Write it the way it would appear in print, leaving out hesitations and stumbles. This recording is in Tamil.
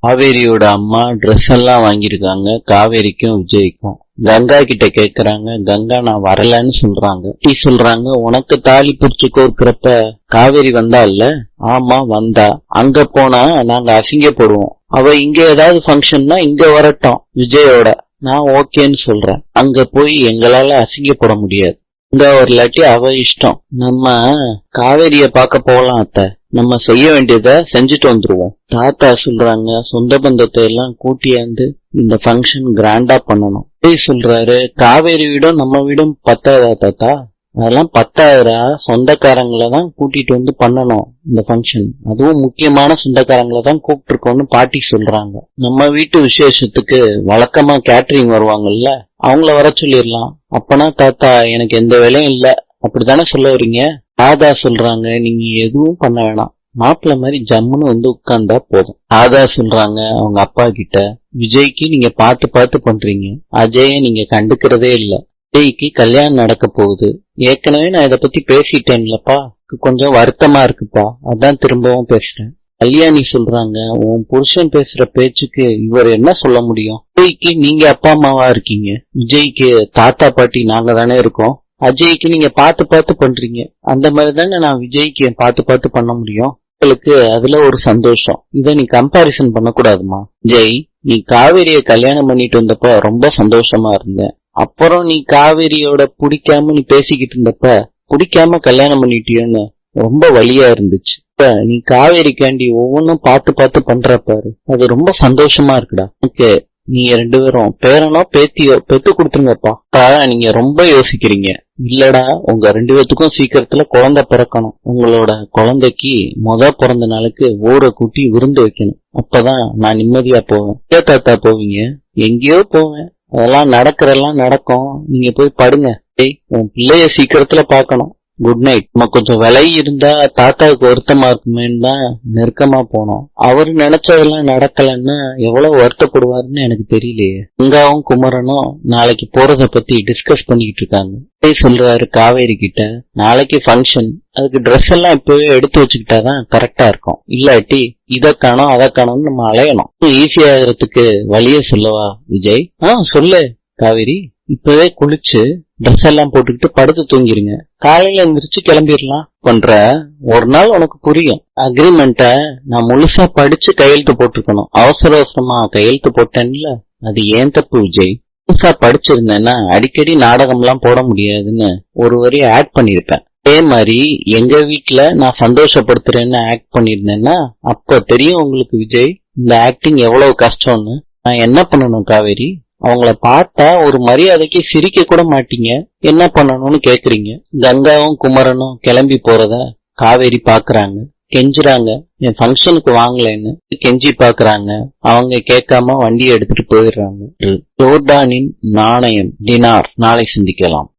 காவேரியோட அம்மா ட்ரெஸ் எல்லாம் வாங்கியிருக்காங்க காவேரிக்கும் விஜய்க்கும். கங்கா கிட்ட கேக்குறாங்க. கங்கா நான் வரலன்னு சொல்றாங்க. சொல்றாங்க உனக்கு தாலி பிரிச்சு கோர்க்கிறப்ப காவேரி வந்தால? ஆமா வந்தா. அங்க போனா நாங்க அசிங்கப்படுவோம். அவ இங்க ஏதாவது ஃபங்க்ஷன்னா இங்க வரட்டும் விஜயோட. நான் ஓகேன்னு சொல்றேன். அங்க போய் எங்களால அசிங்கப்பட முடியாது. இங்க வரலாட்டி அவ இஷ்டம். நம்ம காவேரிய பார்க்க போகலாம் அத்தை. நம்ம செய்ய வேண்டியத செஞ்சுட்டு வந்துருவோம். தாத்தா சொல்றாங்க சொந்த பந்தத்தை எல்லாம் கூட்டியாந்து இந்த ஃபங்க்ஷன் கிராண்டா பண்ணணும். சொல்றாரு காவேரி வீடும் நம்ம வீடும் பத்தாதா தாத்தா? அதெல்லாம் பத்தாயிரா, சொந்தக்காரங்களை தான் கூட்டிட்டு வந்து பண்ணணும் இந்த ஃபங்க்ஷன். அதுவும் முக்கியமான சொந்தக்காரங்களை தான் கூப்பிட்டு இருக்கோம்னு பாட்டி சொல்றாங்க. நம்ம வீட்டு விசேஷத்துக்கு வழக்கமா கேட்டரிங் வருவாங்கல்ல, அவங்கள வர சொல்லிடலாம். அப்பனா தாத்தா எனக்கு எந்த வேலையும் இல்ல அப்படித்தானே சொல்ல வரீங்க? ராதா சொல்றாங்க நீங்க எதுவும் பண்ண வேணாம், மாப்பிள்ள மாதிரி ஜம்முன்னு வந்து உட்கார்ந்தா போதும். ராதா சொல்றாங்க அவங்க அப்பா கிட்ட, விஜய்க்கு நீங்க பார்த்து பார்த்து பண்றீங்க, அஜய நீங்க கண்டுக்கிறதே இல்ல. விஜய்க்கு கல்யாணம் நடக்க போகுது. ஏற்கனவே நான் இத பத்தி பேசிட்டேன்லப்பா, கொஞ்சம் வருத்தமா இருக்குப்பா, அதான் திரும்பவும் பேசுறேன். கல்யாணி சொல்றாங்க உன் புருஷன் பேசுற பேச்சுக்கு இவர் என்ன சொல்ல முடியும்? விஜய்க்கு நீங்க அப்பா அம்மாவா இருக்கீங்க, விஜய்க்கு தாத்தா பாட்டி நாங்க தானே இருக்கோம். அஜய்க்கு நீங்க பார்த்து பார்த்து பண்றீங்க, அந்த மாதிரி தானே நான் விஜய்க்கு பார்த்து பார்த்து பண்ண முடியும். உங்களுக்கு அதுல ஒரு சந்தோஷம். இத நீ கம்பாரிசன் பண்ணக்கூடாதுமா. விஜய் நீ காவேரிய கல்யாணம் பண்ணிட்டு வந்தப்ப ரொம்ப சந்தோஷமா இருந்தேன். அப்புறம் நீ காவேரியோட பிடிக்காம நீ பேசிக்கிட்டு இருந்தப்ப பிடிக்காம கல்யாணம் பண்ணிட்டியோன்னு ரொம்ப வலியா இருந்துச்சு. இப்ப நீ காவேரிக்காண்டி ஒவ்வொன்னும் பார்த்து பார்த்து பண்றப்பாரு, அது ரொம்ப சந்தோஷமா இருக்குடா. ஓகே நீங்க ரெண்டு பேரும் பேரனோ பேத்தியோ பெத்து கொடுத்துருங்கப்பா. நீங்க ரொம்ப யோசிக்கிறீங்க. இல்லடா உங்க ரெண்டு பேத்துக்கும் சீக்கிரத்துல குழந்தை பிறக்கணும். உங்களோட குழந்தைக்கு பிறந்த நாளுக்கு ஊரை கூட்டி விருந்து வைக்கணும். அப்பதான் நான் நிம்மதியா போவேன். தாத்தா போவீங்க? எங்கேயோ போவேன். அதெல்லாம் நடக்கிறதெல்லாம் நடக்கும். நீங்க போய் படுங்க. உன் பிள்ளைய சீக்கிரத்துல பாக்கணும். Good night. நம்ம கொஞ்சம் விலை இருந்தா தாத்தாவுக்கு வருத்தமா இருக்குமேன்னு தான் நெருக்கமா போனோம். அவரு நினைச்சதெல்லாம் நடக்கலன்னா எவ்வளவு வருத்தப்படுவாருன்னு எனக்கு தெரியலையே. கங்காவும் குமரனும் நாளைக்கு போறத பத்தி டிஸ்கஸ் பண்ணிக்கிட்டு இருக்காங்க. சொல்றாரு காவேரி கிட்ட, நாளைக்கு ஃபங்க்ஷன், அதுக்கு ட்ரெஸ் எல்லாம் இப்பவே எடுத்து வச்சுக்கிட்டாதான் கரெக்டா இருக்கும். இல்லாட்டி இத காணோம் அதை காணோம்னு நம்ம அலையணும். ஈஸி ஆகிறதுக்கு வழிய சொல்லவா விஜய்? சொல்லு காவேரி. இப்பவே குளிச்சு ட்ரெஸ் எல்லாம் போட்டுக்கிட்டு படுத்து தூங்கிருங்க. காலையில எந்திரிச்சு கிளம்பிடலாம். பண்ற ஒரு நாள் உனக்கு புரியும். அக்ரிமெண்ட்ட நான் முழுசா படிச்சு கையெழுத்து போட்டிருக்கணும். அவசர அவசரமா கையெழுத்து போட்டேன்ல, அது ஏன் தப்பு விஜய். முழுசா படிச்சிருந்தேன்னா அடிக்கடி நாடகம் எல்லாம் போட முடியாதுன்னு ஒரு வரி ஆட் பண்ணிருப்பேன். அதே மாதிரி எங்க வீட்டுல நான் சந்தோஷப்படுத்துறேன்னு ஆக்ட் பண்ணிருந்தேன்னா அப்ப தெரியும் உங்களுக்கு விஜய் இந்த ஆக்டிங் எவ்வளவு கஷ்டம்னு. நான் என்ன பண்ணணும் காவேரி? அவங்கள பார்த்தா ஒரு மரியாதைக்கு சிரிக்க கூட மாட்டீங்க, என்ன பண்ணணும்னு கேக்குறீங்க. கங்காவும் குமரனும் கிளம்பி போறத காவேரி பாக்குறாங்க. கெஞ்சுறாங்க என் ஃபங்க்ஷனுக்கு வாங்கலன்னு கெஞ்சி பாக்குறாங்க. அவங்க கேட்காம வண்டியை எடுத்துட்டு போயிடுறாங்க. ஜோர்டானின் நாணயம் டினார். நாளை சிந்திக்கலாம்.